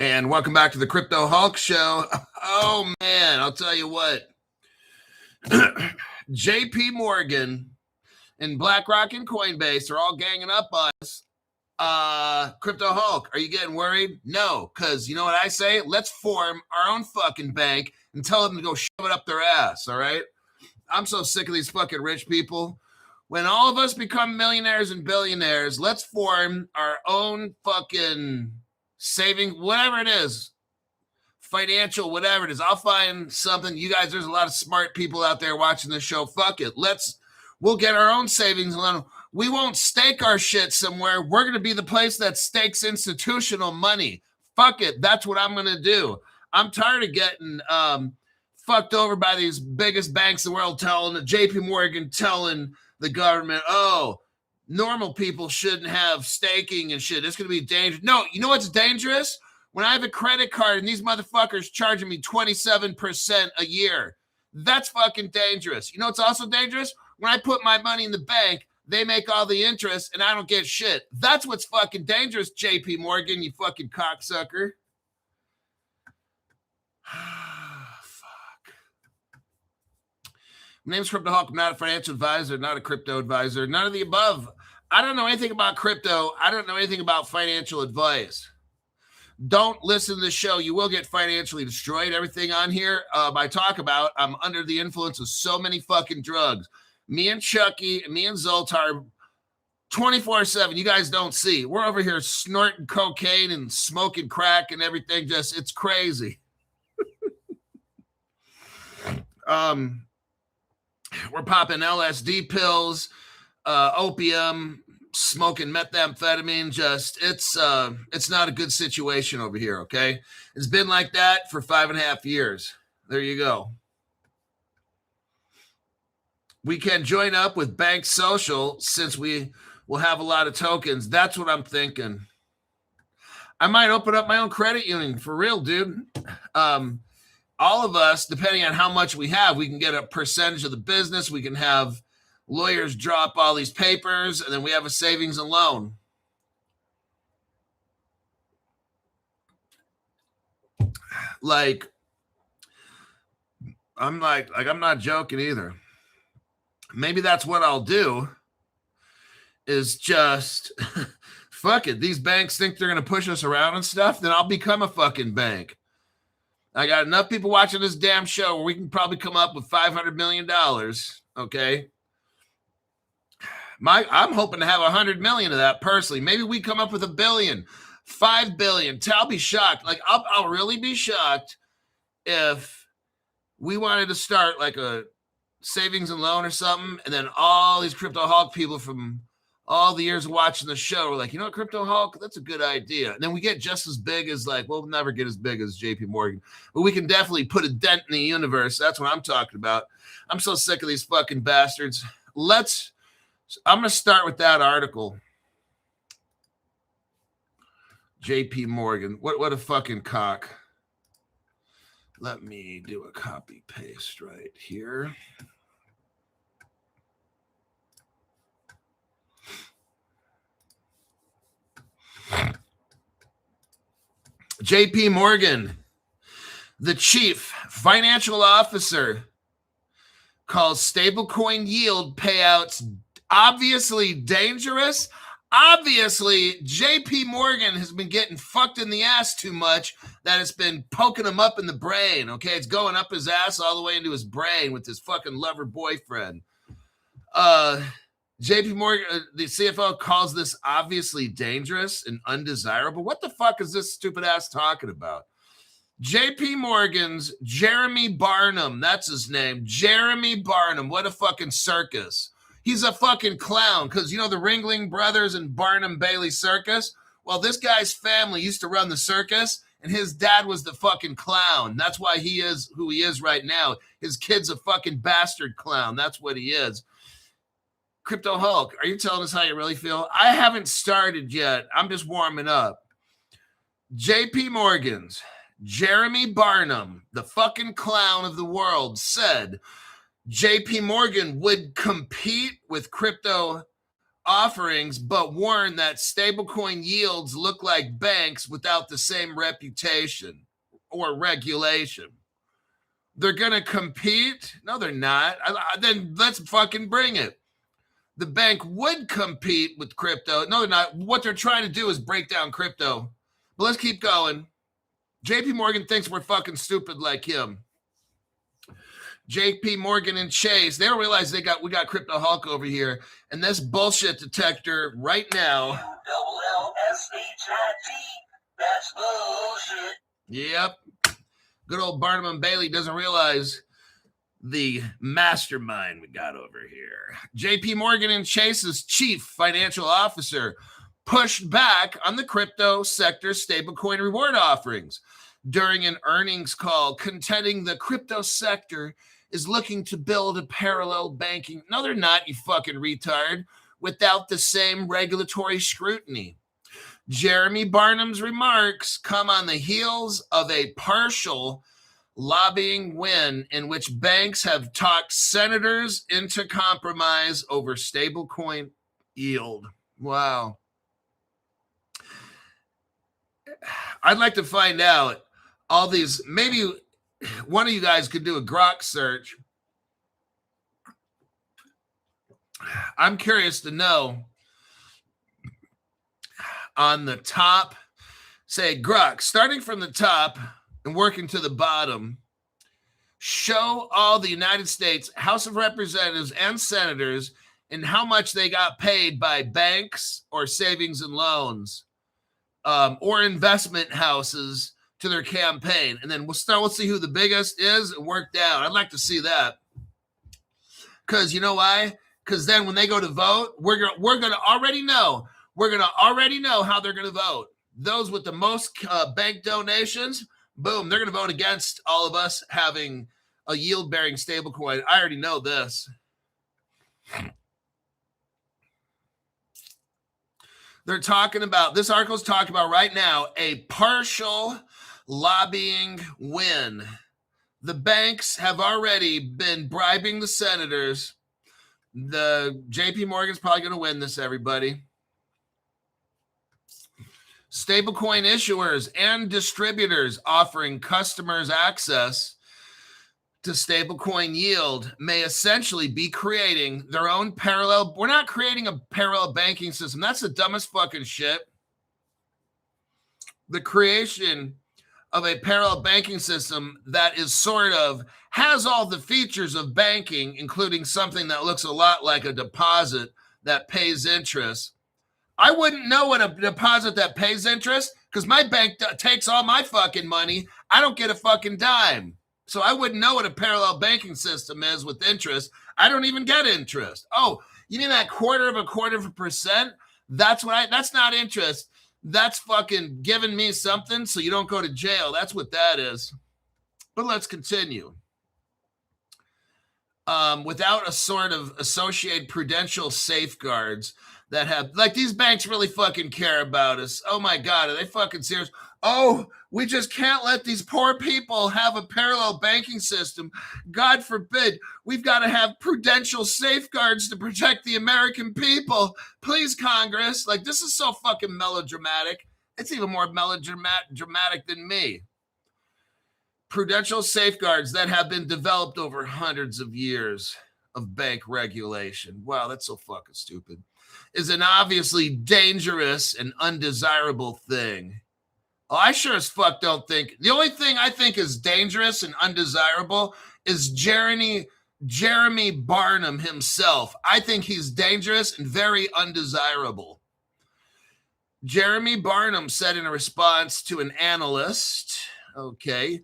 And welcome back to the Crypto Hulk Show. Oh, man, I'll tell you what. JP Morgan and BlackRock and Coinbase are all ganging up on us. Crypto Hulk, are you getting worried? No, because you know what I say? Let's form our own fucking bank and tell them to go shove it up their ass, all right? I'm so sick of these fucking rich people. When all of us become millionaires and billionaires, let's form our own fucking saving, whatever it is, financial, whatever it is. I'll find something. You guys, there's a lot of smart people out there watching this show. Fuck it. We'll get our own savings loan. We won't stake our shit somewhere. We're going to be the place that stakes institutional money. Fuck it. That's what I'm going to do. I'm tired of getting fucked over by these biggest banks in the world JP Morgan telling the government, oh, normal people shouldn't have staking and shit. It's going to be dangerous. No, you know what's dangerous? When I have a credit card and these motherfuckers charging me 27% a year. That's fucking dangerous. You know what's also dangerous? When I put my money in the bank, they make all the interest and I don't get shit. That's what's fucking dangerous, JP Morgan, you fucking cocksucker. My name's Crypto Hulk. I'm not a financial advisor, not a crypto advisor, none of the above. I don't know anything about crypto. I don't know anything about financial advice. Don't listen to the show. You will get financially destroyed. Everything on here I talk about, I'm under the influence of so many fucking drugs. Me and Chucky, me and Zoltar, 24/7. You guys don't see. We're over here snorting cocaine and smoking crack and everything. Just, it's crazy. We're popping LSD pills, opium, smoking methamphetamine. Just, it's not a good situation over here, okay? It's been like that for 5.5 years. There you go. We can join up with Bank Social since we will have a lot of tokens. That's what I'm thinking. I might open up my own credit union for real, dude. All of us, depending on how much we have, we can get a percentage of the business. We can have lawyers draw up all these papers, and then we have a savings and loan. I'm not joking either. Maybe that's what I'll do is just, fuck it. These banks think they're going to push us around and stuff. Then I'll become a fucking bank. I got enough people watching this damn show where we can probably come up with $500 million. Okay. I'm hoping to have 100 million of that personally. Maybe we come up with $1 billion, $5 billion. I'll be shocked. I'll really be shocked if we wanted to start like a savings and loan or something. And then all these Crypto Hulk people from all the years of watching the show were like, you know what, Crypto Hulk, that's a good idea. And then we get just as big as we'll never get as big as JP Morgan, but we can definitely put a dent in the universe. That's what I'm talking about. I'm so sick of these fucking bastards. I'm going to start with that article. JP Morgan. What a fucking cock. Let me do a copy paste right here. JP Morgan, the chief financial officer, calls stablecoin yield payouts obviously dangerous. Obviously, JP Morgan has been getting fucked in the ass too much that it's been poking him up in the brain, okay? It's going up his ass all the way into his brain with his fucking lover boyfriend. JP Morgan, the CFO, calls this obviously dangerous and undesirable. What the fuck is this stupid ass talking about? JP Morgan's Jeremy Barnum, that's his name. Jeremy Barnum, what a fucking circus. He's a fucking clown because, you know, the Ringling Brothers and Barnum Bailey Circus? Well, this guy's family used to run the circus, and his dad was the fucking clown. That's why he is who he is right now. His kid's a fucking bastard clown. That's what he is. Crypto Hulk, are you telling us how you really feel? I haven't started yet. I'm just warming up. JP Morgan's Jeremy Barnum, the fucking clown of the world, said JP Morgan would compete with crypto offerings, but warn that stablecoin yields look like banks without the same reputation or regulation. They're going to compete? No, they're not. Then let's fucking bring it. The bank would compete with crypto. No, they're not. What they're trying to do is break down crypto. But let's keep going. JP Morgan thinks we're fucking stupid like him. JP Morgan and Chase, they don't realize we got Crypto Hulk over here. And this bullshit detector right now. U-double-L-S-H-I-T. That's bullshit. Yep. Good old Barnum and Bailey doesn't realize the mastermind we got over here. JP Morgan and Chase's chief financial officer pushed back on the crypto sector stablecoin reward offerings during an earnings call, contending the crypto sector is looking to build a parallel banking. No, they're not, you fucking retard, without the same regulatory scrutiny. Jeremy Barnum's remarks come on the heels of a partial lobbying win in which banks have talked senators into compromise over stablecoin yield. Wow. I'd like to find out all these. Maybe one of you guys could do a Grok search. I'm curious to know on the top, say Grok, starting from the top and working to the bottom, show all the United States House of Representatives and senators and how much they got paid by banks or savings and loans or investment houses to their campaign. And then we'll see who the biggest is and work down. I'd like to see that. Because you know why? Because then when they go to vote, we're gonna already know. We're going to already know how they're going to vote. Those with the most bank donations, boom, they're going to vote against all of us having a yield-bearing stablecoin. I already know this. They're talking about, this article's talking about right now, a partial lobbying win. The banks have already been bribing the senators. The JP Morgan's probably going to win this, everybody. Stablecoin issuers and distributors offering customers access to stablecoin yield may essentially be creating their own parallel. We're not creating a parallel banking system. That's the dumbest fucking shit. The creation of a parallel banking system that is sort of has all the features of banking, including something that looks a lot like a deposit that pays interest. I wouldn't know what a deposit that pays interest because my bank takes all my fucking money. I don't get a fucking dime. So I wouldn't know what a parallel banking system is with interest. I don't even get interest. Oh, you mean that quarter of a percent? That's not interest. That's fucking giving me something so you don't go to jail. That's what that is. But let's continue. Without a sort of associated prudential safeguards that have, like, these banks really fucking care about us. Oh my God, are they fucking serious? Oh, we just can't let these poor people have a parallel banking system. God forbid. We've got to have prudential safeguards to protect the American people. Please, Congress. Like, this is so fucking melodramatic. It's even more melodramatic than me. Prudential safeguards that have been developed over hundreds of years of bank regulation. Wow, that's so fucking stupid. Is an obviously dangerous and undesirable thing. Oh, I sure as fuck don't think. The only thing I think is dangerous and undesirable is Jeremy Barnum himself. I think he's dangerous and very undesirable. Jeremy Barnum said in a response to an analyst, okay,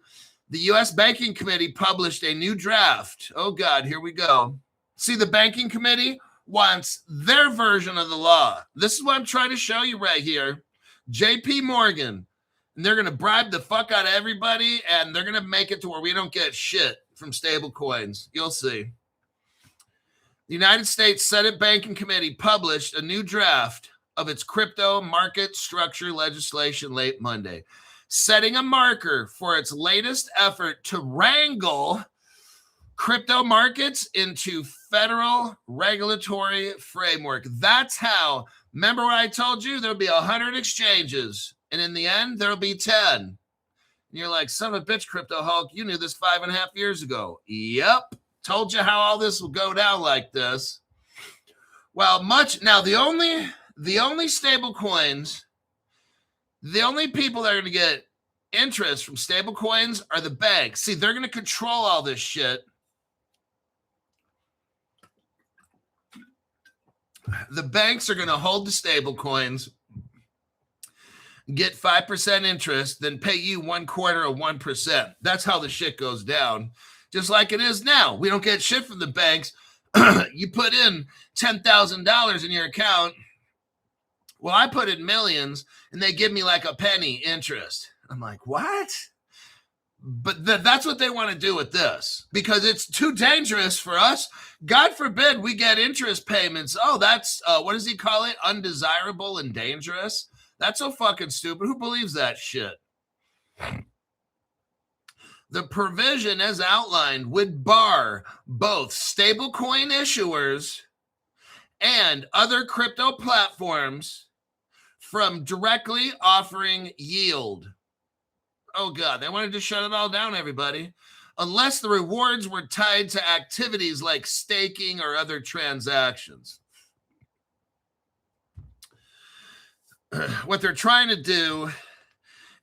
the U.S. Banking Committee published a new draft. Oh, God, here we go. See, the Banking Committee wants their version of the law. This is what I'm trying to show you right here. JP Morgan. And they're going to bribe the fuck out of everybody, and they're going to make it to where we don't get shit from stable coins. You'll see. The United States Senate Banking Committee published a new draft of its crypto market structure legislation late Monday, setting a marker for its latest effort to wrangle crypto markets into federal regulatory framework. That's how, remember what I told you? There'll be 100 exchanges, and in the end, there'll be 10. And you're like, son of a bitch, Crypto Hulk, you knew this 5.5 years ago. Yep, told you how all this will go down like this. Well, now the only stable coins, the only people that are going to get interest from stable coins are the banks. See, they're going to control all this shit. The banks are going to hold the stable coins, get 5% interest, then pay you 1/4 of 1%. That's how the shit goes down. Just like it is now. We don't get shit from the banks. You put in $10,000 in your account. Well, I put in millions, and they give me like a penny interest. I'm like, what? But that's what they want to do with this, because it's too dangerous for us. God forbid we get interest payments. Oh, that's, what does he call it? Undesirable and dangerous? That's so fucking stupid. Who believes that shit? The provision as outlined would bar both stablecoin issuers and other crypto platforms from directly offering yield. Oh, God, they wanted to shut it all down, everybody. Unless the rewards were tied to activities like staking or other transactions. What they're trying to do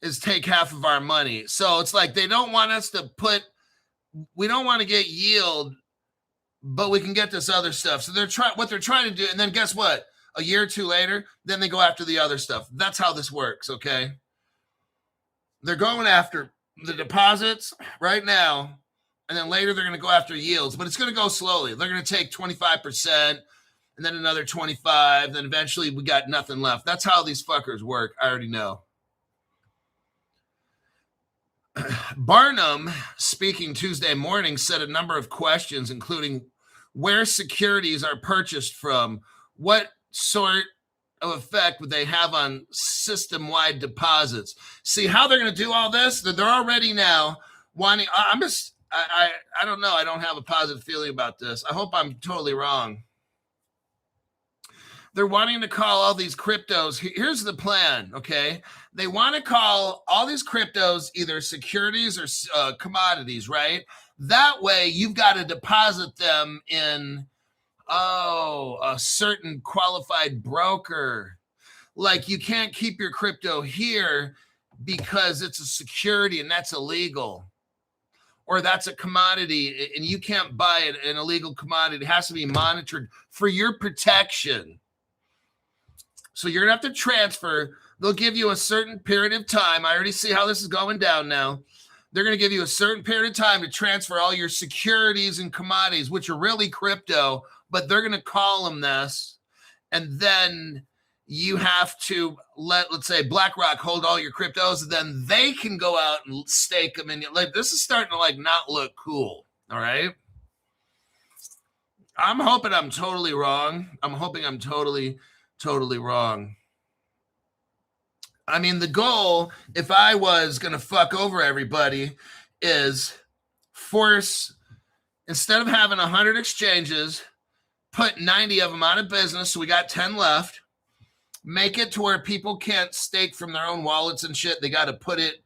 is take half of our money. So it's like they don't want us to we don't want to get yield, but we can get this other stuff. So what they're trying to do, and then guess what? A year or two later, then they go after the other stuff. That's how this works, okay? They're going after the deposits right now, and then later they're going to go after yields, but it's going to go slowly. They're going to take 25%, and then another 25, then eventually we got nothing left. That's how these fuckers work. I already know. Barnum, speaking Tuesday morning, said a number of questions, including where securities are purchased from, what sort of effect would they have on system-wide deposits. See how they're going to do all this? They're already now wanting. I don't know. I don't have a positive feeling about this. I hope I'm totally wrong. They're wanting to call all these cryptos. Here's the plan, okay? They want to call all these cryptos either securities or commodities, right? That way, you've got to deposit them in, a certain qualified broker. Like, you can't keep your crypto here because it's a security and that's illegal. Or that's a commodity and you can't buy it, an illegal commodity. It has to be monitored for your protection. So you're going to have to transfer. They'll give you a certain period of time. I already see how this is going down now. They're going to give you a certain period of time to transfer all your securities and commodities, which are really crypto, but they're going to call them this. And then you have to let's say BlackRock hold all your cryptos, and then they can go out and stake them. And like, this is starting to not look cool. All right. I'm hoping I'm totally wrong. I'm hoping I'm totally wrong. I mean, the goal, if I was going to fuck over everybody, is force, instead of having 100 exchanges, put 90 of them out of business, so we got 10 left, make it to where people can't stake from their own wallets and shit. They got to put it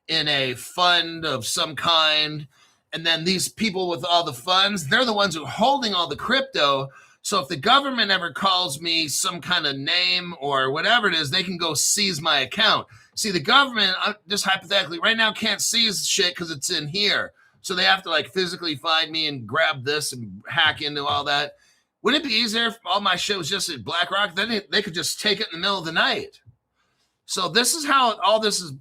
in a fund of some kind, and then these people with all the funds, they're the ones who are holding all the crypto. So if the government ever calls me some kind of name or whatever it is, they can go seize my account. See, the government, just hypothetically, right now can't seize shit because it's in here. So they have to physically find me and grab this and hack into all that. Wouldn't it be easier if all my shit was just at BlackRock? Then they could just take it in the middle of the night. So this is how all this is,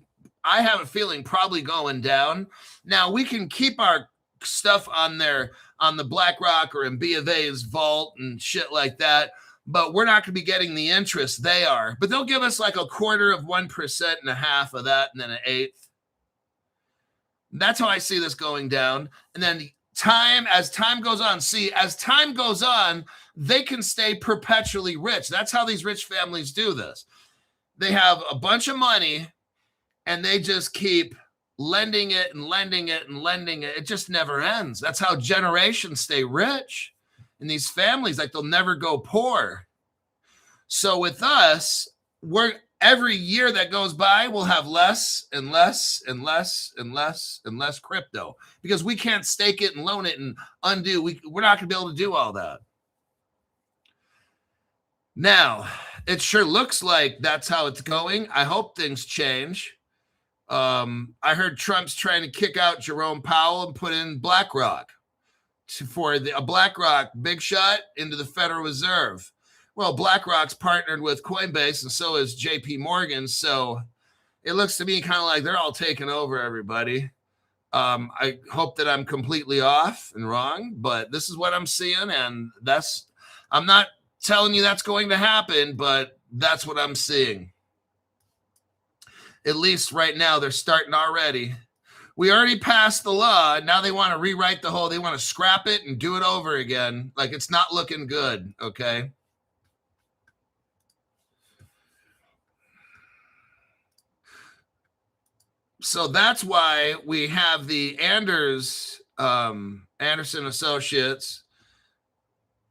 I have a feeling, probably going down. Now, we can keep our stuff on the BlackRock or in B of A's vault and shit like that, but we're not going to be getting the interest they are. But they'll give us 1/4 of 1% and a half of that, and then an eighth. That's how I see this going down. And then as time goes on, they can stay perpetually rich. That's how these rich families do this. They have a bunch of money and they just keep lending it and lending it and lending it. It just never ends. That's how generations stay rich in these families. Like they'll never go poor. So with us, every year that goes by, we'll have less and less and less and less and less crypto because we can't stake it and loan it and undo. We're not going to be able to do all that. Now, it sure looks like that's how it's going. I hope things change. I heard Trump's trying to kick out Jerome Powell and put in BlackRock for a BlackRock big shot into the Federal Reserve. Well, BlackRock's partnered with Coinbase, and so is JP Morgan. So it looks to me kind of like they're all taking over everybody. I hope that I'm completely off and wrong, but this is what I'm seeing, and I'm not telling you that's going to happen, but that's what I'm seeing. At least right now, they're starting already. We already passed the law. Now they want to rewrite they want to scrap it and do it over again. Like it's not looking good, okay? So that's why we have the Anderson Associates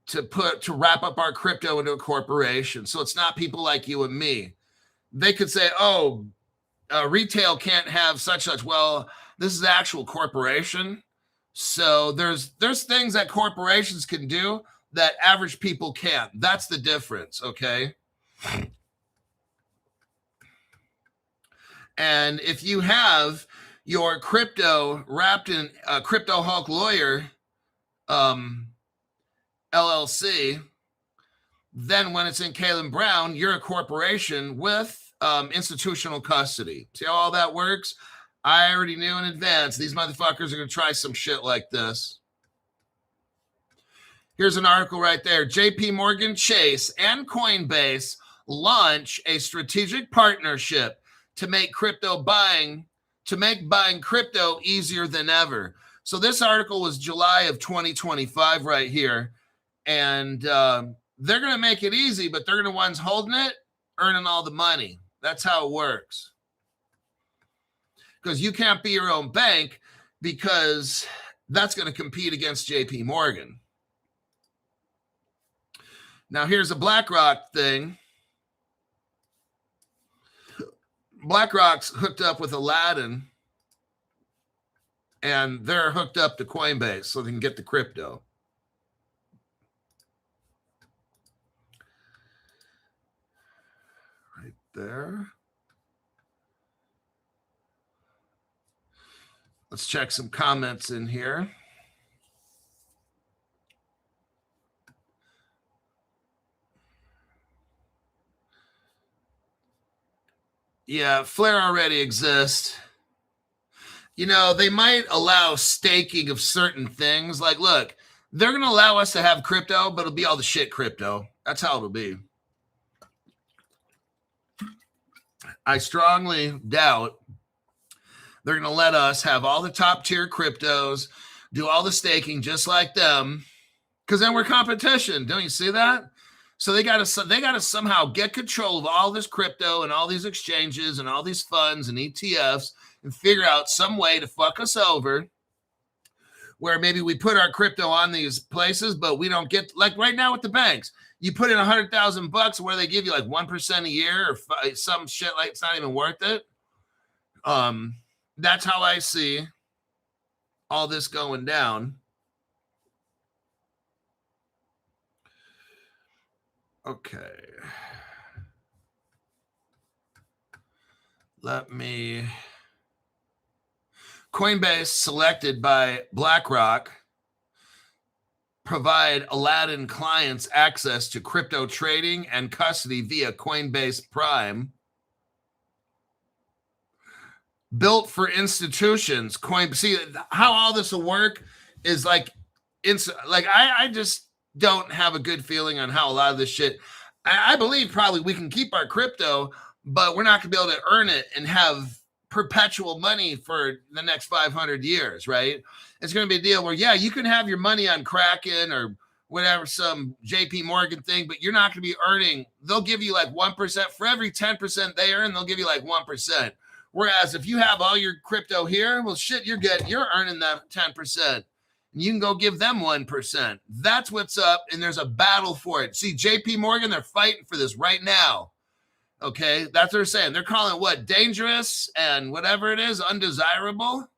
to wrap up our crypto into a corporation. So it's not people like you and me. They could say, oh, retail can't have such. Well, this is the actual corporation. So there's things that corporations can do that average people can't. That's the difference, okay? And if you have your crypto wrapped in a Crypto Hulk Lawyer LLC, then when it's in Kalen Brown, you're a corporation with institutional custody. See how all that works? I already knew in advance these motherfuckers are going to try some shit like this. Here's an article right there. JP Morgan Chase and Coinbase launch a strategic partnership to make buying crypto easier than ever. So this article was July of 2025 right here. And they're going to make it easy, but they're going to ones holding it, earning all the money. That's how it works. Because you can't be your own bank because that's going to compete against JP Morgan. Now here's a BlackRock thing. BlackRock's hooked up with Aladdin, and they're hooked up to Coinbase so they can get the crypto. Right there. Let's check some comments in here. Yeah, Flare already exists. You know, they might allow staking of certain things. Like, look, they're going to allow us to have crypto, but it'll be all the shit crypto. That's how it'll be. I strongly doubt they're going to let us have all the top tier cryptos, do all the staking just like them, because then we're competition. Don't you see that? So they got to somehow get control of all this crypto and all these exchanges and all these funds and ETFs and figure out some way to fuck us over where maybe we put our crypto on these places, but we don't get, like right now with the banks, you put in $100,000 where they give you like 1% a year or some shit like it's not even worth it. That's how I see all this going down. Okay. Coinbase selected by BlackRock provide Aladdin clients access to crypto trading and custody via Coinbase Prime. Built for institutions. See how all this will work is like I just don't have a good feeling on how a lot of this shit. I believe probably we can keep our crypto, but we're not going to be able to earn it and have perpetual money for the next 500 years, right? It's going to be a deal where, yeah, you can have your money on Kraken or whatever, some JP Morgan thing, but you're not going to be earning. They'll give you like 1% for every 10% they earn. They'll give you like 1%. Whereas if you have all your crypto here, well, shit, you're earning that 10%. You can go give them 1%. That's what's up, and there's a battle for it. See, JP Morgan, they're fighting for this right now. Okay, that's what they're saying. They're calling it what? Dangerous and whatever it is, undesirable.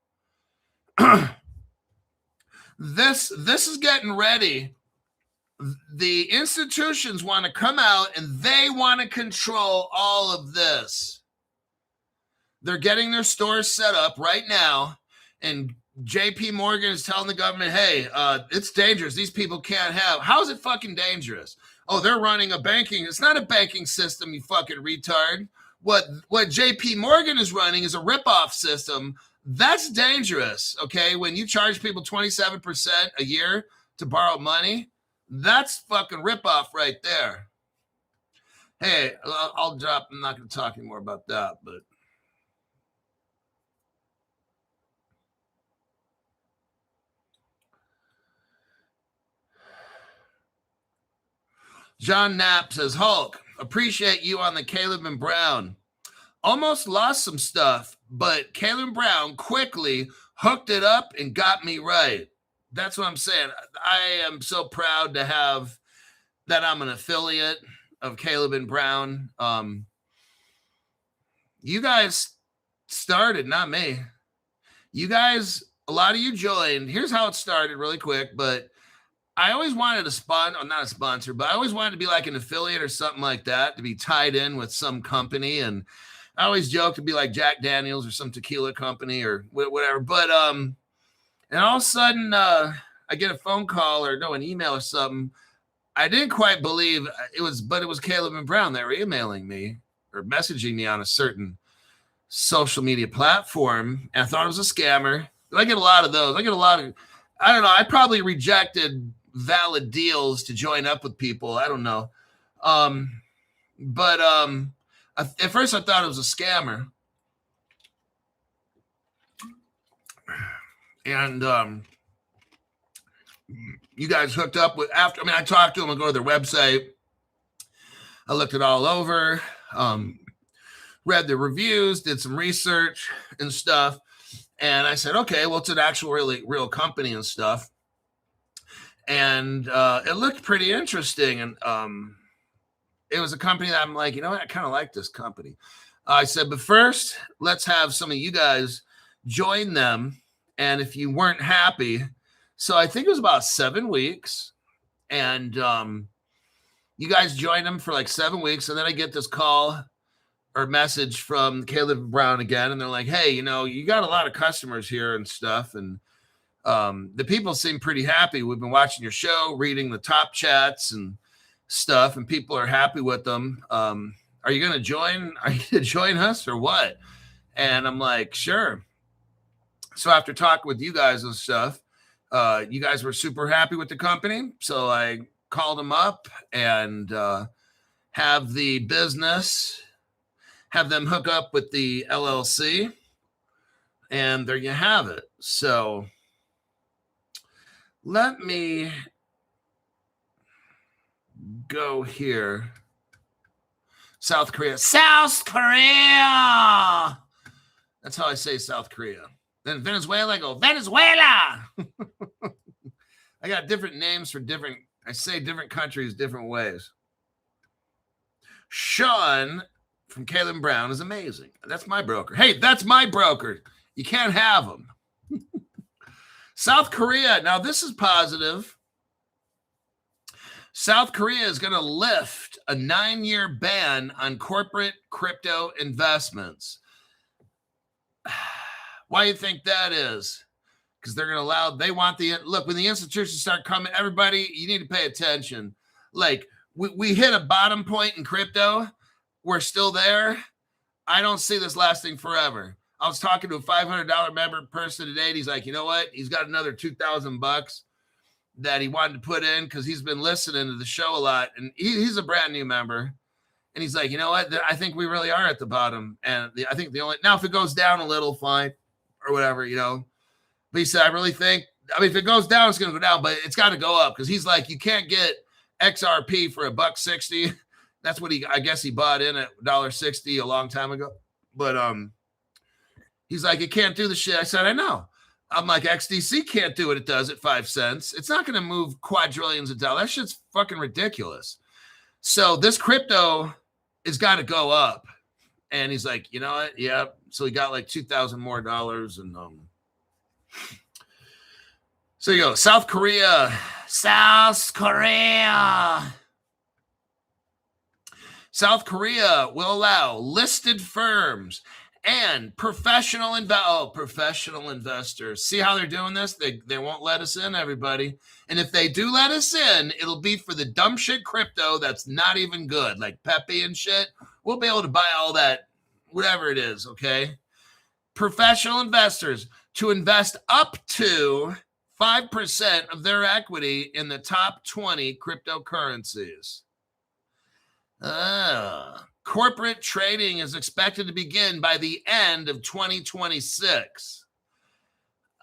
This is getting ready. The institutions want to come out and they want to control all of this. They're getting their stores set up right now, and JP Morgan is telling the government, hey, it's dangerous. These people can't have. How is it fucking dangerous? Oh, they're running a banking. It's not a banking system, you fucking retard. What JP Morgan is running is a ripoff system. That's dangerous, okay? When you charge people 27% a year to borrow money, that's fucking ripoff right there. Hey, I'll drop. I'm not going to talk anymore about that, but. John Knapp says, Hulk, appreciate you on the Caleb and Brown. Almost lost some stuff, but Caleb Brown quickly hooked it up and got me right. That's what I'm saying. I am so proud to have that I'm an affiliate of Caleb and Brown. You guys started, not me. You guys, a lot of you joined. Here's how it started really quick, but I always wanted a sponsor, not a sponsor, but I always wanted to be like an affiliate or something like that, to be tied in with some company. And I always joke to be like Jack Daniels or some tequila company or whatever. But and all of a sudden I get a phone call or an email or something. I didn't quite believe it was, but it was Caleb and Brown. They were emailing me or messaging me on a certain social media platform. And I thought it was a scammer. I get a lot of those. I don't know. I probably rejected valid deals to join up with people. I don't know. But at first I thought it was a scammer. And you guys hooked up with after. I mean, I talked to them. I go to their website. I looked it all over, read the reviews, did some research and stuff. And I said, okay, well, it's an actual real company and stuff. And it looked pretty interesting. And it was a company that I'm like, you know what? I kind of like this company. I said, but first, let's have some of you guys join them. And if you weren't happy, so I think it was about 7 weeks. And you guys joined them for like 7 weeks. And then I get this call or message from Caleb Brown again. And they're like, hey, you know, you got a lot of customers here and stuff. And the people seem pretty happy. We've been watching your show, reading the top chats and stuff, and people are happy with them. Are you going to join? Are you going to join us or what? And I'm like, sure. So after talking with you guys and stuff, you guys were super happy with the company. So I called them up and have the business, have them hook up with the LLC. And there you have it. So let me go here. South Korea. South Korea. That's how I say South Korea. Then Venezuela, I go, Venezuela. I got different names for different, I say different countries different ways. Sean from Caleb Brown is amazing. That's my broker. Hey, that's my broker. You can't have them. South Korea. Now, this is positive. South Korea is going to lift a 9-year ban on corporate crypto investments. Why do you think that is? Because they're going to allow, they want look, when the institutions start coming, everybody, you need to pay attention. Like, we hit a bottom point in crypto. We're still there. I don't see this lasting forever. I was talking to a $500 member person today, and he's like, you know what? He's got another $2,000 that he wanted to put in because he's been listening to the show a lot, and he's a brand new member. And he's like, you know what? I think we really are at the bottom. And I think now if it goes down a little, fine, or whatever, you know. But he said, I really think, I mean, if it goes down, it's going to go down, but it's got to go up because he's like, you can't get XRP for $1.60. That's what I guess he bought in at $1.60 a long time ago. But He's like, it can't do the shit. I said, I know. I'm like, XDC can't do what it does at 5 cents. It's not going to move quadrillions of dollars. That shit's fucking ridiculous. So this crypto has got to go up. And he's like, you know what? Yeah. So he got like $2,000 more. And so you go, South Korea. South Korea will allow listed firms and professional investors. See how they're doing this? They won't let us in, everybody. And if they do let us in, it'll be for the dumb shit crypto that's not even good, like Pepe and shit. We'll be able to buy all that, whatever it is, okay? Professional investors to invest up to 5% of their equity in the top 20 cryptocurrencies. Corporate trading is expected to begin by the end of 2026.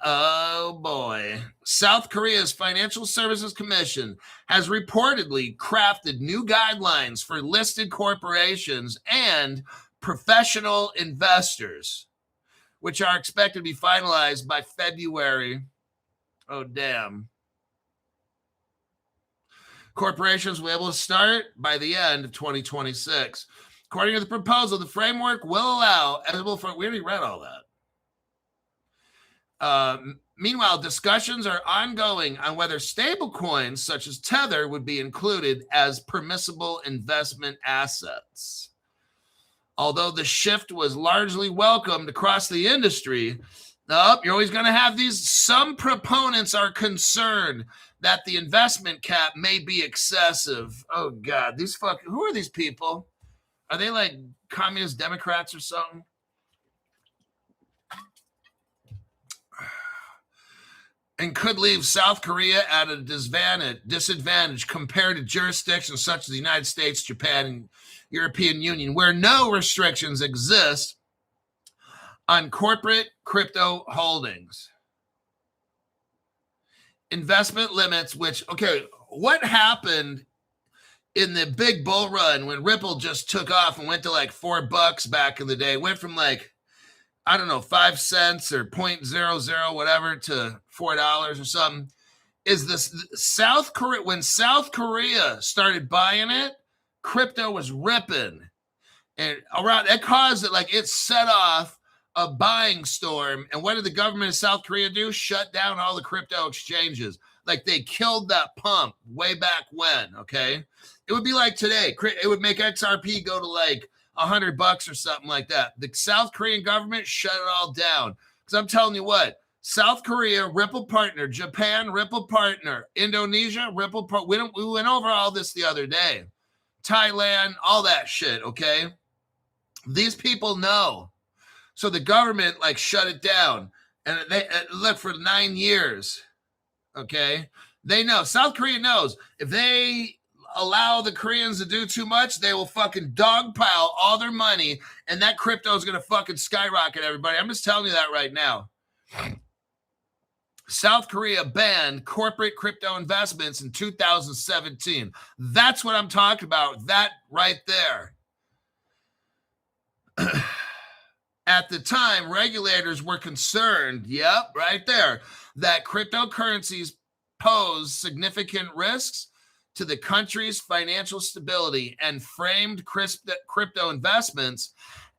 Oh boy. South Korea's Financial Services Commission has reportedly crafted new guidelines for listed corporations and professional investors, which are expected to be finalized by February. Oh, damn. Corporations will be able to start by the end of 2026. According to the proposal, the framework will allow eligible for. We already read all that. Meanwhile, discussions are ongoing on whether stablecoins such as Tether would be included as permissible investment assets. Although the shift was largely welcomed across the industry, you're always going to have these. Some proponents are concerned that the investment cap may be excessive. Oh, God. Who are these people? Are they like communist Democrats or something? And could leave South Korea at a disadvantage compared to jurisdictions such as the United States, Japan, and European Union, where no restrictions exist on corporate crypto holdings. Investment limits, what happened in the big bull run when Ripple just took off and went to like $4 back in the day, went from like, I don't know, 5 cents or 0.00 whatever to $4 or something, is this South Korea. When South Korea started buying it, crypto was ripping. And around that caused it, like it set off a buying storm. And what did the government of South Korea do? Shut down all the crypto exchanges. Like they killed that pump way back when, okay? It would be like today. It would make XRP go to like $100 or something like that. The South Korean government shut it all down. Because I'm telling you what, South Korea, Ripple partner, Japan, Ripple partner, Indonesia, Ripple partner. We went over all this the other day. Thailand, all that shit, okay? These people know. So the government like shut it down. And they look for 9 years, okay? They know. South Korea knows. If they allow the Koreans to do too much, they will fucking dogpile all their money, and that crypto is going to fucking skyrocket, everybody. I'm just telling you that right now. South Korea banned corporate crypto investments in 2017. That's what I'm talking about. That right there. At the time, regulators were concerned, right there, that cryptocurrencies pose significant risks to the country's financial stability and framed crypto investments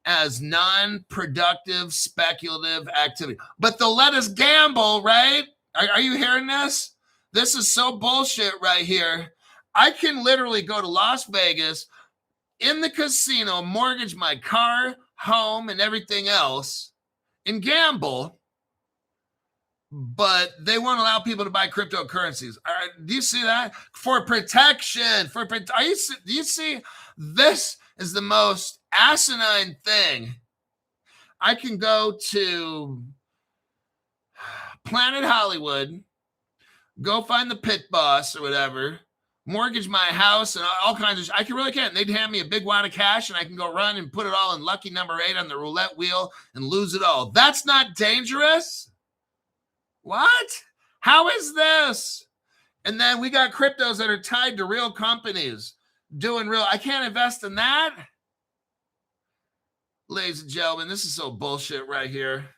as non-productive speculative activity. But they'll let us gamble, right? Are you hearing this? This is so bullshit right here. I can literally go to Las Vegas in the casino, mortgage my car, home, and everything else, and gamble, but they won't allow people to buy cryptocurrencies. Do you see that? For protection. Do you see? This is the most asinine thing. I can go to Planet Hollywood, go find the pit boss or whatever, mortgage my house and all kinds of I really can. They'd hand me a big wad of cash and I can go run and put it all in lucky number 8 on the roulette wheel and lose it all. That's not dangerous. What? How is this? And then we got cryptos that are tied to real companies doing real. I can't invest in that. Ladies and gentlemen, this is so bullshit right here.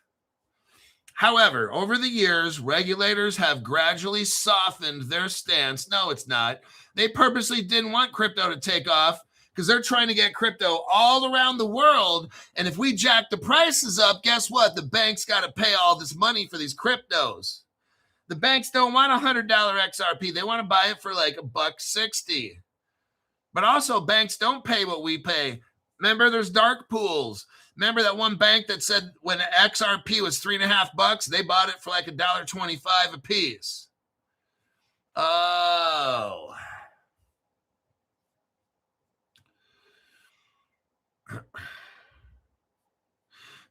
However, over the years, regulators have gradually softened their stance. No, it's not. They purposely didn't want crypto to take off because they're trying to get crypto all around the world. And if we jack the prices up, guess what? The banks got to pay all this money for these cryptos. The banks don't want $100 XRP. They want to buy it for like $1.60. But also, banks don't pay what we pay. Remember, there's dark pools. Remember that one bank that said when XRP was $3.50, they bought it for like $1.25 a piece. Oh.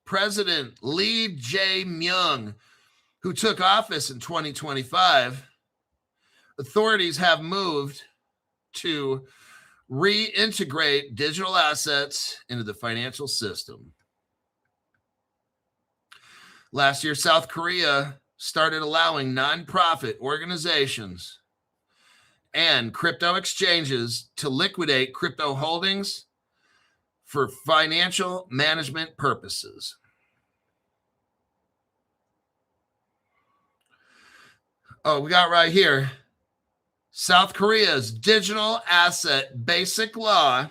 President Lee Jae-myung, who took office in 2025, authorities have moved to reintegrate digital assets into the financial system. Last year, South Korea started allowing nonprofit organizations and crypto exchanges to liquidate crypto holdings for financial management purposes. Oh, we got right here. South Korea's digital asset basic law,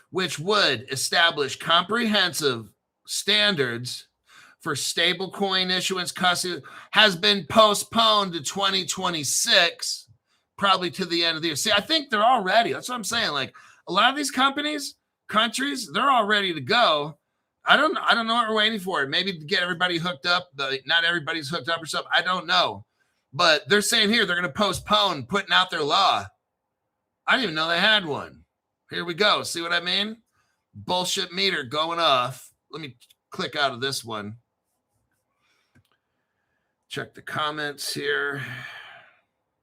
which would establish comprehensive standards for stablecoin issuance custody, has been postponed to 2026, probably to the end of the year. See, I think they're all ready. That's what I'm saying. Like a lot of these countries, they're all ready to go. I don't know what we're waiting for. Maybe to get everybody hooked up. Not everybody's hooked up or something. I don't know. But they're saying here they're going to postpone putting out their law. I didn't even know they had one. Here we go. See what I mean? Bullshit meter going off. Let me click out of this one. Check the comments here.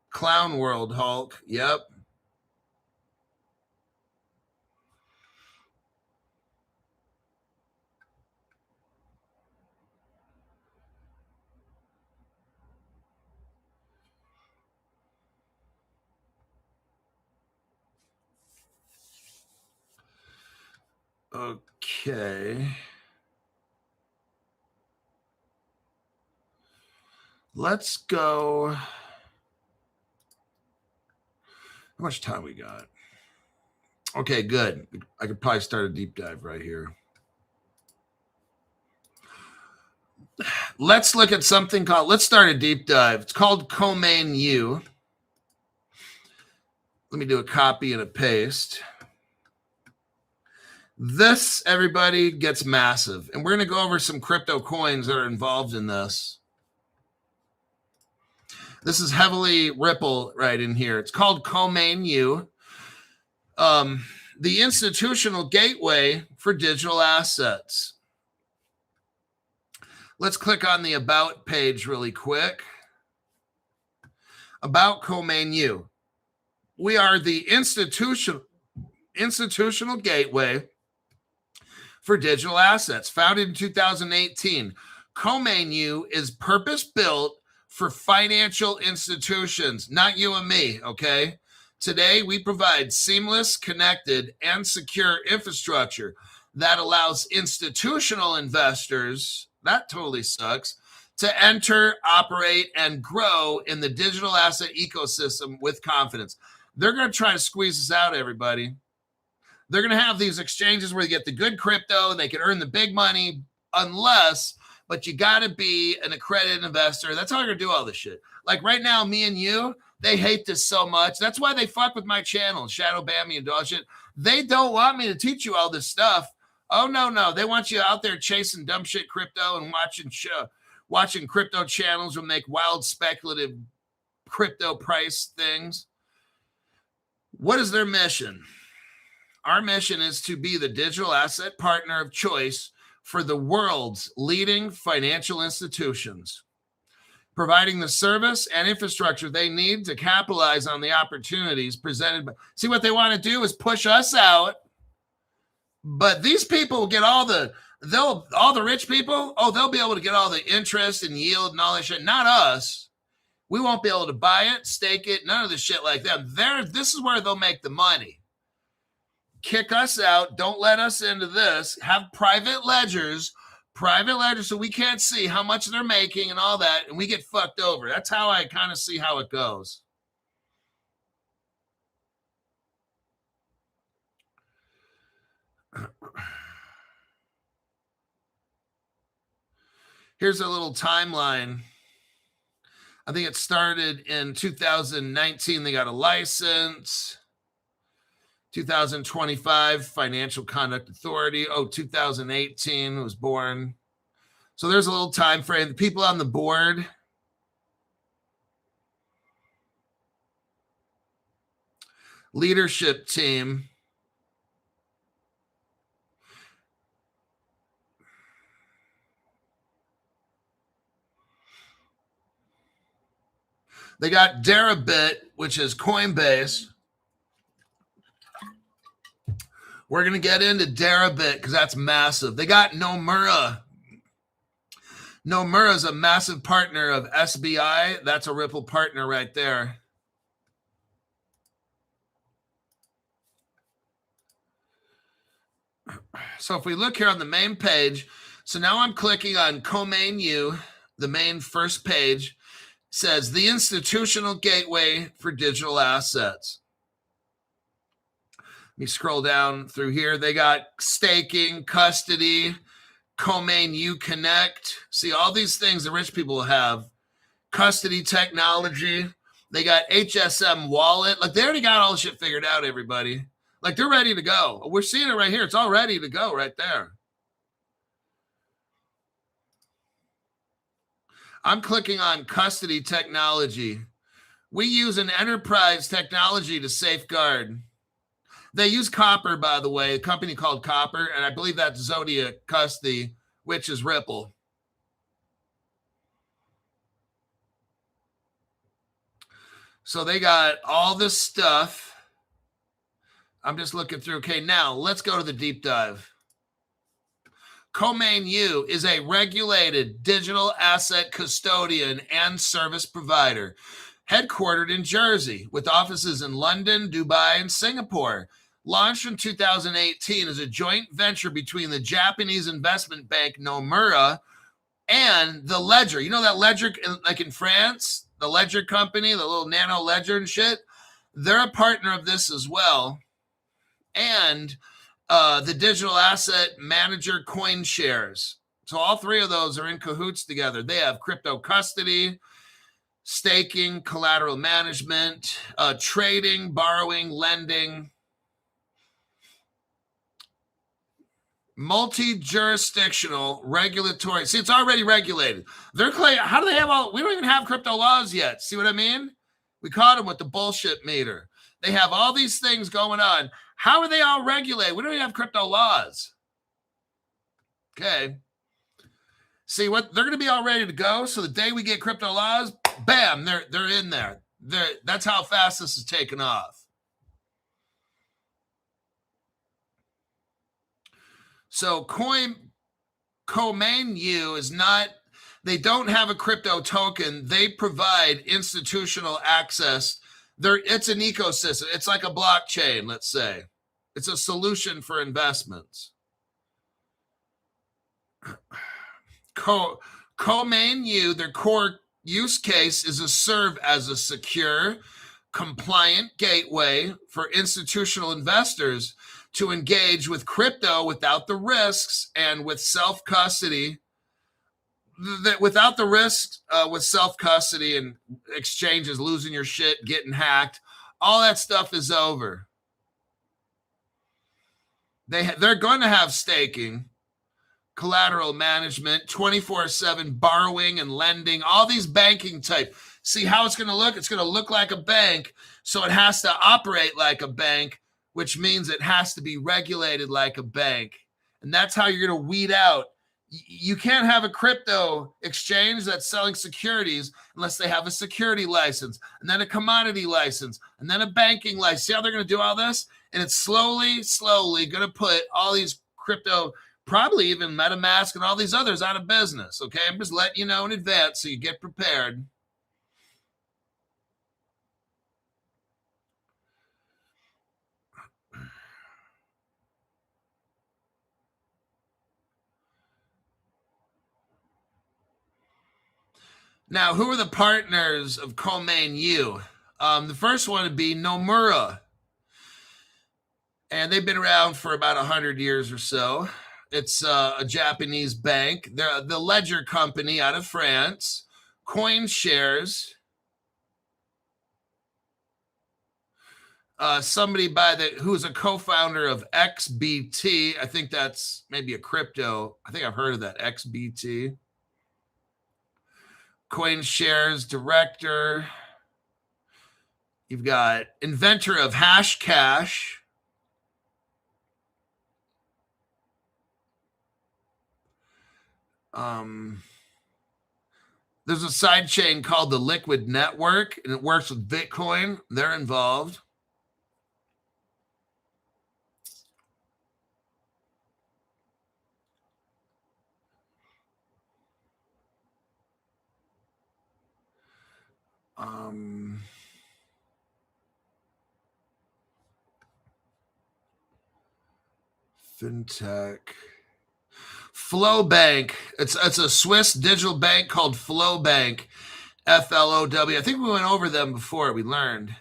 Clown World Hulk. Yep. Okay. Let's go. How much time we got? Okay, good. I could probably start a deep dive right here. Let's look at something called, let's start a deep dive. It's called Comain U. Let me do a copy and a paste. This, everybody, gets massive. And we're going to go over some crypto coins that are involved in this. This is heavily Ripple right in here. It's called Comain U. The institutional gateway for digital assets. Let's click on the About page really quick. About Comain U. We are the institutional gateway for digital assets. Founded in 2018, Comain U is purpose-built for financial institutions, not you and me, okay? Today, we provide seamless, connected, and secure infrastructure that allows institutional investors, that totally sucks, to enter, operate, and grow in the digital asset ecosystem with confidence. They're going to try to squeeze us out, everybody. They're going to have these exchanges where they get the good crypto and they can earn the big money but you got to be an accredited investor. That's how they're going to do all this shit. Like right now, me and you, they hate this so much. That's why they fuck with my channel, shadow ban me and all shit. They don't want me to teach you all this stuff. Oh, no. They want you out there chasing dumb shit crypto and watching crypto channels will make wild speculative crypto price things. What is their mission? Our mission is to be the digital asset partner of choice for the world's leading financial institutions, providing the service and infrastructure they need to capitalize on the opportunities presented. See, what they want to do is push us out, but these people get all the rich people, they'll be able to get all the interest and yield and all that shit. Not us. We won't be able to buy it, stake it, none of the shit like that. This is where they'll make the money. Kick us out. Don't let us into this. Have private ledgers, Private ledger, so we can't see how much they're making and all that, and we get fucked over. That's how I kind of see how it goes. Here's a little timeline. I think it started in 2019. They got a license. 2025, Financial Conduct Authority. 2018 was born. So there's a little time frame. The people on the board. Leadership team. They got Deribit, which is Coinbase. We're going to get into Deribit because that's massive. They got Nomura. Nomura is a massive partner of SBI. That's a Ripple partner right there. So if we look here on the main page, so now I'm clicking on Co-Main U, the main first page. Says the institutional gateway for digital assets. Let me scroll down through here. They got staking, custody, Co-Main U Connect. See, all these things the rich people have. Custody technology. They got HSM wallet. Like, they already got all the shit figured out, everybody. Like, they're ready to go. We're seeing it right here. It's all ready to go right there. I'm clicking on custody technology. We use an enterprise technology to safeguard. They use Copper, by the way, a company called Copper, and I believe that's Zodiac Custody, which is Ripple. So they got all this stuff. I'm just looking through. Okay, now let's go to the deep dive. Co-Main U is a regulated digital asset custodian and service provider, headquartered in Jersey, with offices in London, Dubai, and Singapore. Launched in 2018 as a joint venture between the Japanese investment bank Nomura and the Ledger. You know that Ledger, like in France, the Ledger company, the little nano ledger and shit? They're a partner of this as well. And the digital asset manager CoinShares. So all three of those are in cahoots together. They have crypto custody, staking, collateral management, trading, borrowing, lending, multi-jurisdictional regulatory. See, it's already regulated. They're claiming, how do they have all? We don't even have crypto laws yet. See what I mean? We caught them with the bullshit meter. They have all these things going on. How are they all regulated? We don't even have crypto laws. Okay. See what they're going to be all ready to go. So the day we get crypto laws, bam, they're in there. That's how fast this is taking off. So Co-Main U is not, they don't have a crypto token. They provide institutional access. It's an ecosystem. It's like a blockchain, let's say. It's a solution for investments. Co-Main U, their core use case is to serve as a secure, compliant gateway for institutional investors to engage with crypto without the risks and with self-custody. Without the risks with self-custody and exchanges, losing your shit, getting hacked, all that stuff is over. They're going to have staking, collateral management, 24/7 borrowing and lending, all these banking type. See how it's going to look? It's going to look like a bank, so it has to operate like a bank, which means it has to be regulated like a bank. And that's how you're going to weed out. You can't have a crypto exchange that's selling securities unless they have a security license, and then a commodity license, and then a banking license. See how they're going to do all this? And it's slowly going to put all these crypto, probably even MetaMask and all these others, out of business. Okay, I'm just letting you know in advance so you get prepared. Now, who are the partners of Komain U? The first one would be Nomura. And they've been around for about 100 years or so. It's a Japanese bank. They're the Ledger Company out of France. Coin shares. Somebody who's a co-founder of XBT. I think that's maybe a crypto. I think I've heard of that, XBT. Coin shares director. You've got inventor of Hashcash. There's a side chain called the Liquid Network, and it works with Bitcoin. They're involved. Fintech. Flowbank. It's a Swiss digital bank called Flowbank. FLOW. I think we went over them before. We learned.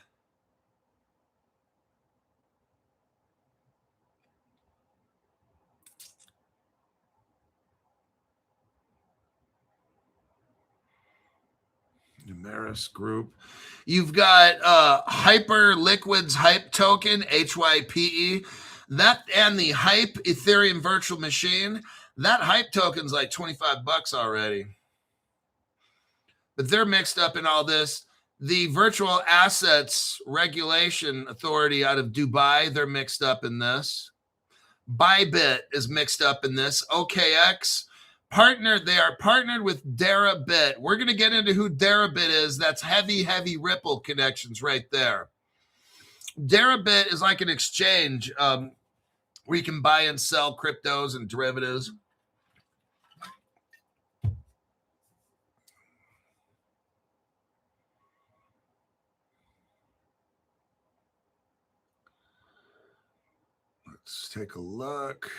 Numeris Group. You've got Hyperliquid's Hype Token, HYPE. That and the Hype Ethereum Virtual Machine. That Hype token's like $25 already. But they're mixed up in all this. The Virtual Assets Regulation Authority out of Dubai, they're mixed up in this. Bybit is mixed up in this. OKX. They are partnered with Deribit. We're going to get into who Deribit is. That's heavy Ripple connections right there. Deribit is like an exchange where you can buy and sell cryptos and derivatives. Let's take a look.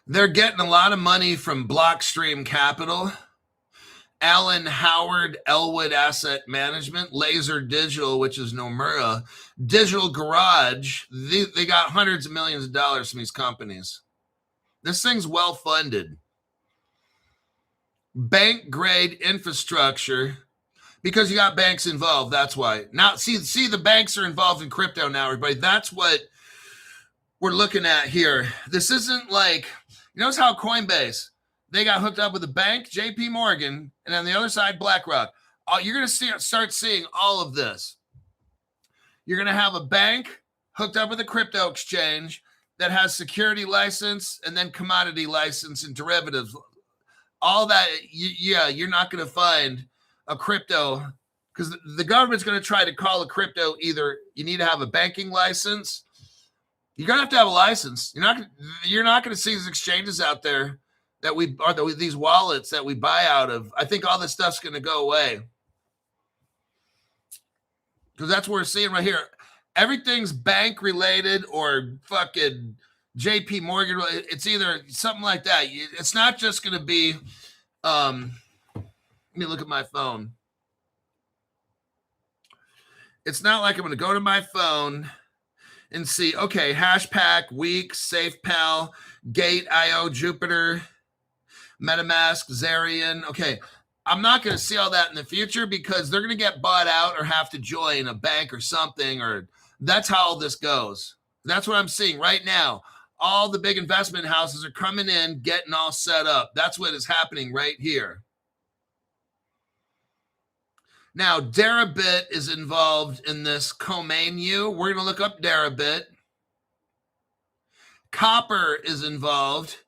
They're getting a lot of money from Blockstream Capital, Alan Howard, Elwood Asset Management, Laser Digital, which is Nomura, Digital Garage. They got hundreds of millions of dollars from these companies. This thing's well funded. Bank grade infrastructure, because you got banks involved. That's why. Now, see, the banks are involved in crypto now, everybody. That's what we're looking at here. This isn't like, you notice how Coinbase, they got hooked up with a bank, JP Morgan, and on the other side, BlackRock. You're going to start seeing all of this. You're going to have a bank hooked up with a crypto exchange that has security license and then commodity license and derivatives. All that, you're not going to find a crypto, because the government's going to try to call a crypto either you need to have a banking license. You're going to have a license. You're not going to see these exchanges out there these wallets that we buy out of. I think all this stuff's going to go away, because that's what we're seeing right here. Everything's bank related or fucking JP Morgan. It's either something like that. It's not just going to be, let me look at my phone. It's not like I'm going to go to my phone and see, okay, Hashpack, Week, SafePal, Gate.io, Jupiter, MetaMask, Zarian. Okay, I'm not going to see all that in the future, because they're going to get bought out or have to join a bank or something, or that's how all this goes. That's what I'm seeing right now. All the big investment houses are coming in, getting all set up. That's what is happening right here. Now, Deribit is involved in this Komain U. We're going to look up Deribit. Copper is involved,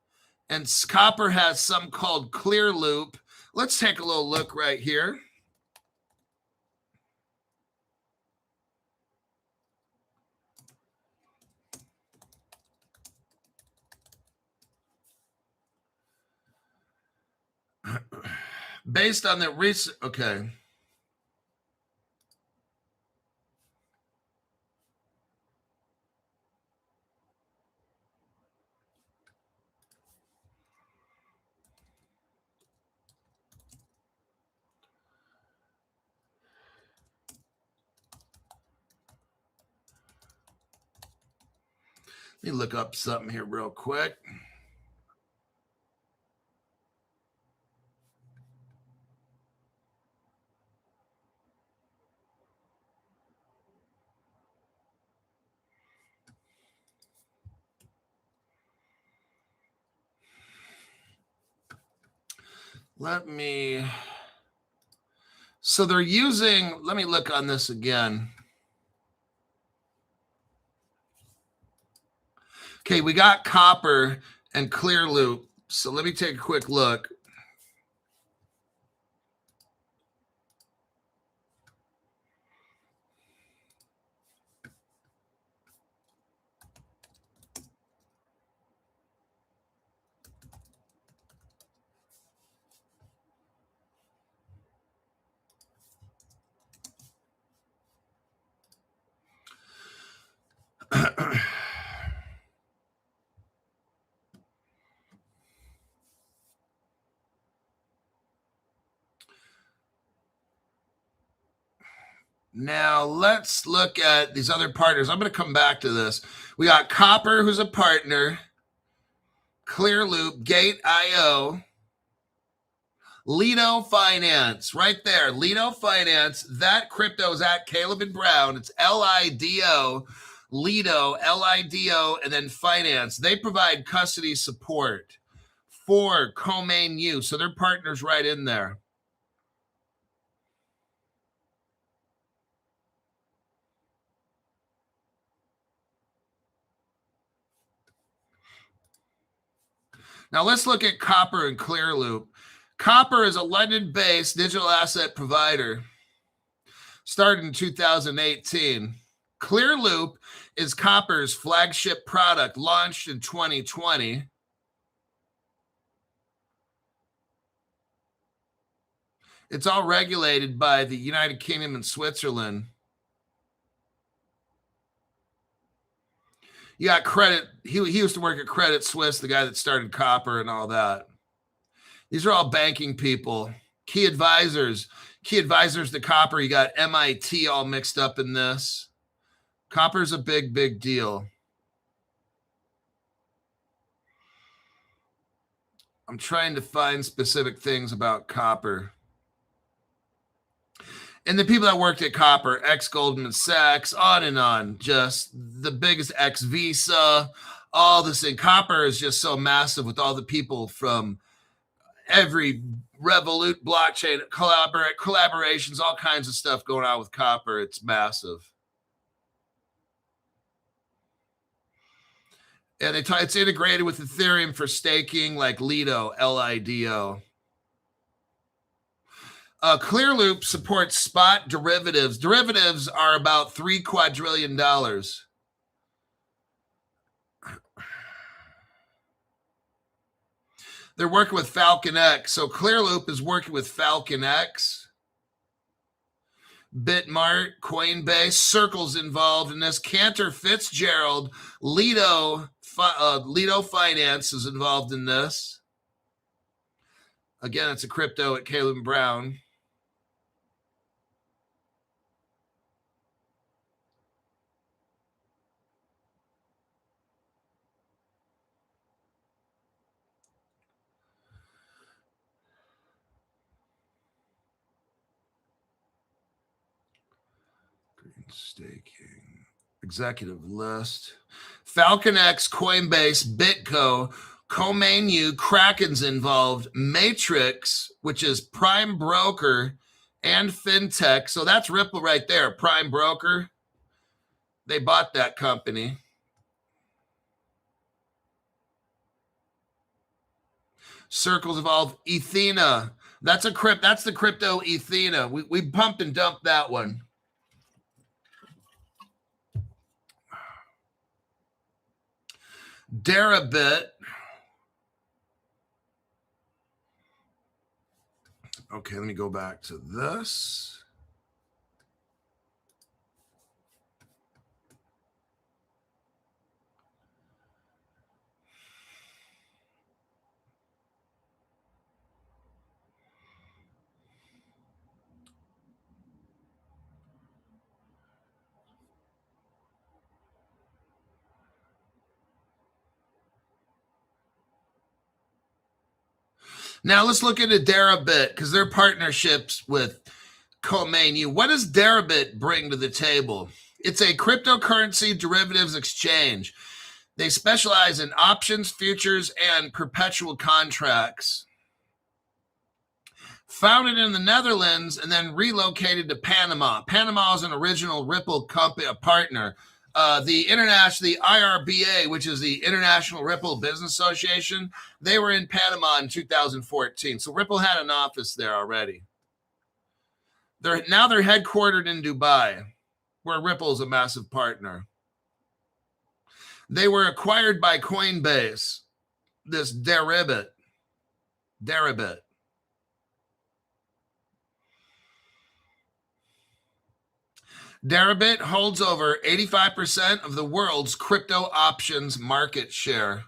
and Copper has some called Clear Loop. Let's take a little look right here. Based on the recent, okay. Let me look up something here real quick. So they're using, let me look on this again. Okay, we got copper and clear loop. So let me take a quick look. Now let's look at these other partners. I'm going to come back to this. We got Copper, who's a partner, Clearloop, Gate.io, Lido Finance, right there. Lido Finance. That crypto is at Caleb and Brown. It's LIDO, Lido, LIDO, and then Finance. They provide custody support for co-main use. So they're partners right in there. Now let's look at Copper and Clearloop. Copper is a London-based digital asset provider. Started in 2018. Clearloop is Copper's flagship product, launched in 2020. It's all regulated by the United Kingdom and Switzerland. You got Credit. He used to work at Credit Suisse, the guy that started Copper and all that. These are all banking people. Key advisors to Copper. You got MIT all mixed up in this. Copper's a big, big deal. I'm trying to find specific things about Copper. And the people that worked at Copper, ex-Goldman Sachs, on and on, just the biggest ex-Visa, all this thing. Copper is just so massive with all the people from every Revolut blockchain, collaborations, all kinds of stuff going on with Copper. It's massive. And it's integrated with Ethereum for staking, like Lido, LIDO. Clearloop supports spot derivatives. Derivatives are about $3 quadrillion. They're working with Falcon X. So Clearloop is working with Falcon X, Bitmart, Coinbase, Circle's involved in this. Cantor Fitzgerald, Lido Finance is involved in this. Again, it's a crypto at Caleb Brown. Staking, executive list, Falcon X, Coinbase, Bitco, Co-Main U, Kraken's involved, Matrix, which is prime broker, and fintech. So that's Ripple right there, prime broker. They bought that company. Circles involved, Ethena. That's the crypto Ethena. We pumped and dumped that one. Deribit. Okay, let me go back to this. Now let's look into Deribit because they're partnerships with Komainu. What does Deribit bring to the table? It's a cryptocurrency derivatives exchange. They specialize in options, futures, and perpetual contracts. Founded in the Netherlands and then relocated to Panama. Panama is an original Ripple company, a partner. The IRBA, which is the International Ripple Business Association, they were in Panama in 2014. So Ripple had an office there already. They're headquartered in Dubai, where Ripple is a massive partner. They were acquired by Coinbase, this Deribit. Deribit holds over 85% of the world's crypto options market share.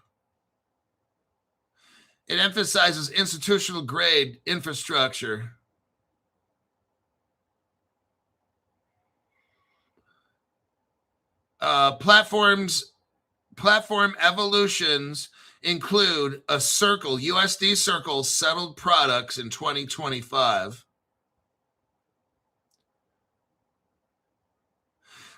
It emphasizes institutional grade infrastructure. Platform evolutions include a USD Circle settled products in 2025.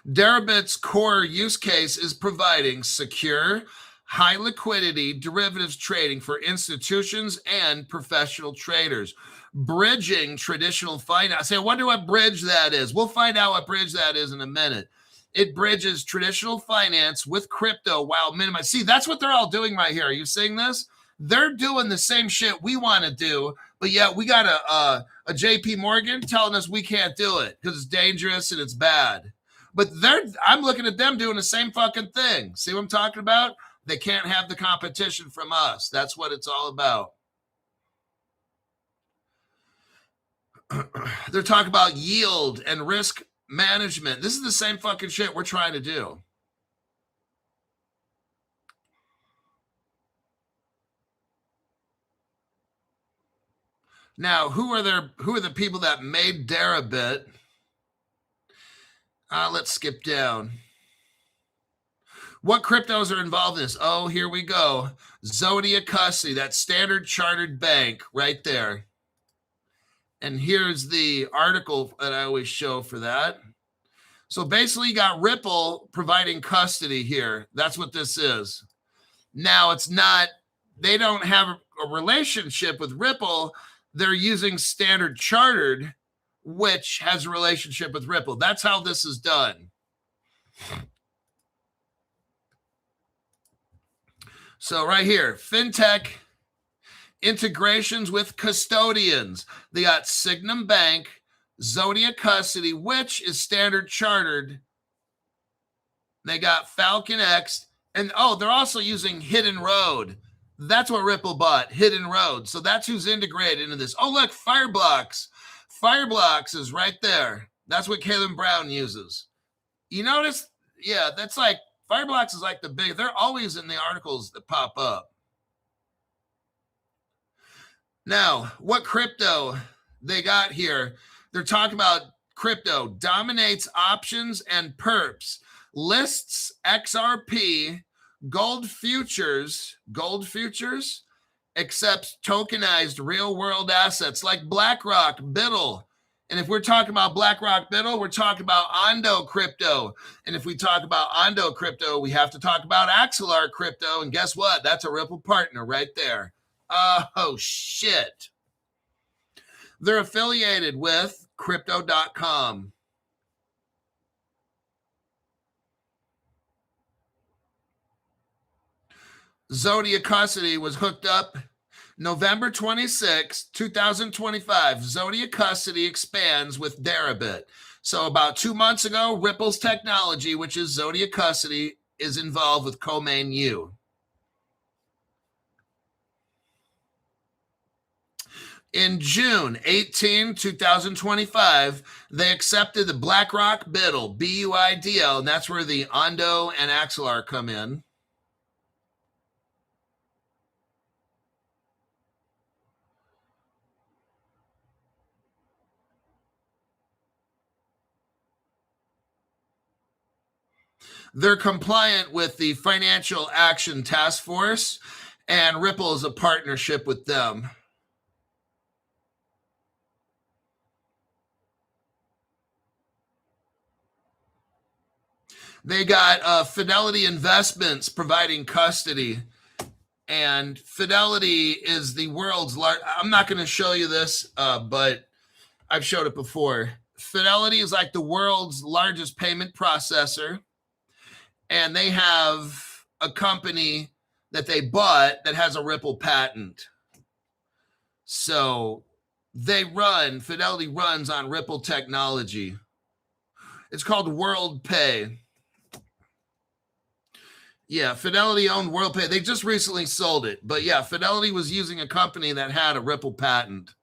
Deribit's core use case is providing secure, high liquidity derivatives trading for institutions and professional traders, bridging traditional finance. I wonder what bridge that is. We'll find out what bridge that is in a minute. It bridges traditional finance with crypto while minimizing. See, that's what they're all doing right here. Are you seeing this? They're doing the same shit we want to do, but yet we got a JP Morgan telling us we can't do it because it's dangerous and it's bad. But I'm looking at them doing the same fucking thing. See what I'm talking about? They can't have the competition from us. That's what it's all about. They're talking about yield and risk management. This is the same fucking shit we're trying to do. Now, who are the people that made Deribit? Let's skip down. What cryptos are involved in this? Oh, here we go. Zodia Custody, that Standard Chartered Bank right there. And here's the article that I always show for that. So basically, you got Ripple providing custody here. That's what this is. Now, it's not, they don't have a relationship with Ripple. They're using Standard Chartered, which has a relationship with Ripple. That's how this is done. So right here, fintech integrations with custodians. They got Signum Bank, Zodia Custody, which is Standard Chartered. They got Falcon X, and they're also using Hidden Road. That's what Ripple bought, Hidden Road. So that's who's integrated into this. Oh, look, Fireblocks. Fireblocks is right there. That's what Caleb Brown uses. You notice? Yeah, that's like, Fireblocks is like the big, they're always in the articles that pop up. Now, what crypto they got here? They're talking about crypto dominates options and perps, lists XRP, gold futures, accepts tokenized real-world assets like BlackRock, BITL. And if we're talking about BlackRock, BITL, we're talking about Ondo Crypto. And if we talk about Ondo Crypto, we have to talk about Axelar Crypto. And guess what? That's a Ripple partner right there. Oh, shit. They're affiliated with Crypto.com. Zodia Custody was hooked up November 26, 2025. Zodia Custody expands with Deribit. So about 2 months ago, Ripple's technology, which is Zodia Custody, is involved with Komainu. In June 18, 2025, they accepted the BlackRock BITL, BUIDL, and that's where the Ondo and Axelar come in. They're compliant with the Financial Action Task Force, and Ripple is a partnership with them. They got Fidelity Investments providing custody. And Fidelity is the world's large. I'm not going to show you this, but I've showed it before. Fidelity is like the world's largest payment processor. And they have a company that they bought that has a Ripple patent. So Fidelity runs on Ripple technology. It's called WorldPay. Yeah, Fidelity owned WorldPay. They just recently sold it. But yeah, Fidelity was using a company that had a Ripple patent.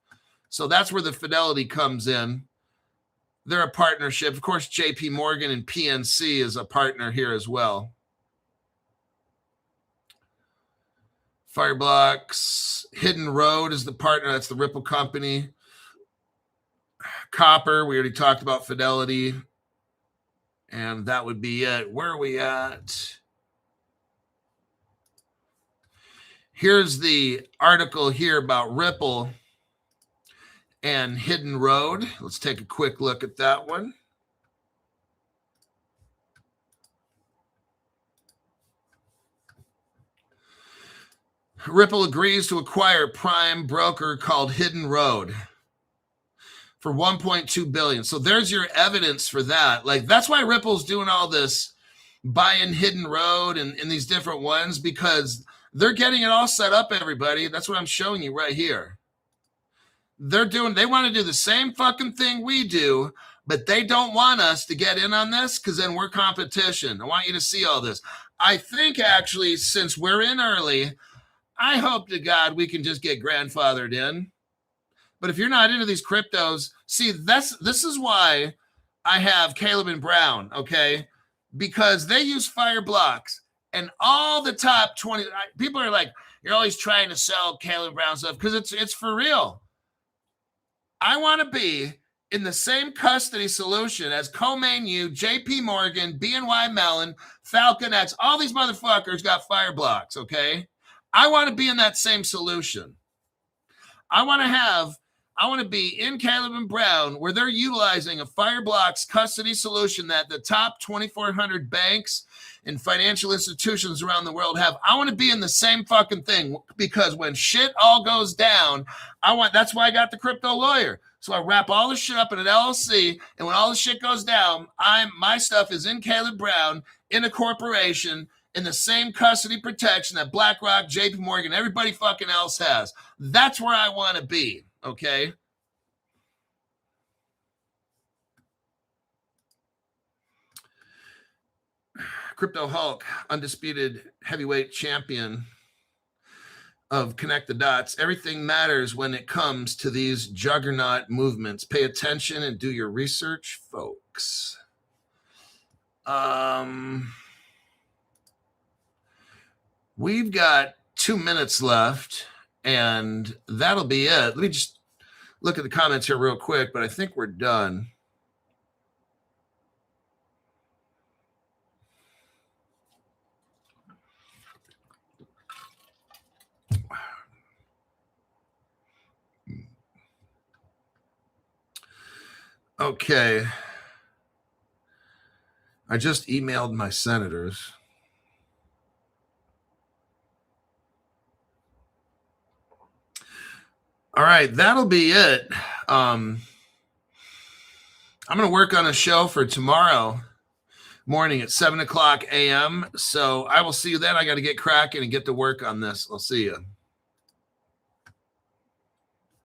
So that's where the Fidelity comes in. They're a partnership. Of course, JP Morgan and PNC is a partner here as well. Fireblocks. Hidden Road is the partner. That's the Ripple company. Copper, we already talked about Fidelity. And that would be it. Where are we at? Here's the article here about Ripple and Hidden Road. Let's take a quick look at that one. Ripple agrees to acquire prime broker called Hidden Road for $1.2 billion. So there's your evidence for that. Like, that's why Ripple's doing all this buying Hidden Road and these different ones, because they're getting it all set up, everybody. That's what I'm showing you right here. They want to do the same fucking thing we do, but they don't want us to get in on this because then we're competition. I want you to see all this. I think actually, since we're in early, I hope to God we can just get grandfathered in. But if you're not into these cryptos, see, this is why I have Caleb and Brown, okay? Because they use Fireblocks. And all the top 20 people are like, you're always trying to sell Caleb Brown stuff because it's for real. I want to be in the same custody solution as Comain U, JP Morgan, BNY Mellon, Falcon X. All these motherfuckers got Fireblocks, okay? I want to be in that same solution. I want to be in Caleb and Brown where they're utilizing a Fireblocks custody solution that the top 2,400 banks and financial institutions around the world have. I want to be in the same fucking thing because when shit all goes down, that's why I got the crypto lawyer. So I wrap all this shit up in an LLC, and when all the shit goes down, my stuff is in Caleb Brown, in a corporation, in the same custody protection that BlackRock, JP Morgan, everybody fucking else has. That's where I want to be, okay? Crypto Hulk, undisputed heavyweight champion of Connect the Dots. Everything matters when it comes to these juggernaut movements. Pay attention and do your research, folks. We've got 2 minutes left, and that'll be it. Let me just look at the comments here real quick, but I think we're done. Okay. I just emailed my senators. All right, that'll be it. I'm going to work on a show for tomorrow morning at 7 o'clock a.m. So I will see you then. I got to get cracking and get to work on this. I'll see you.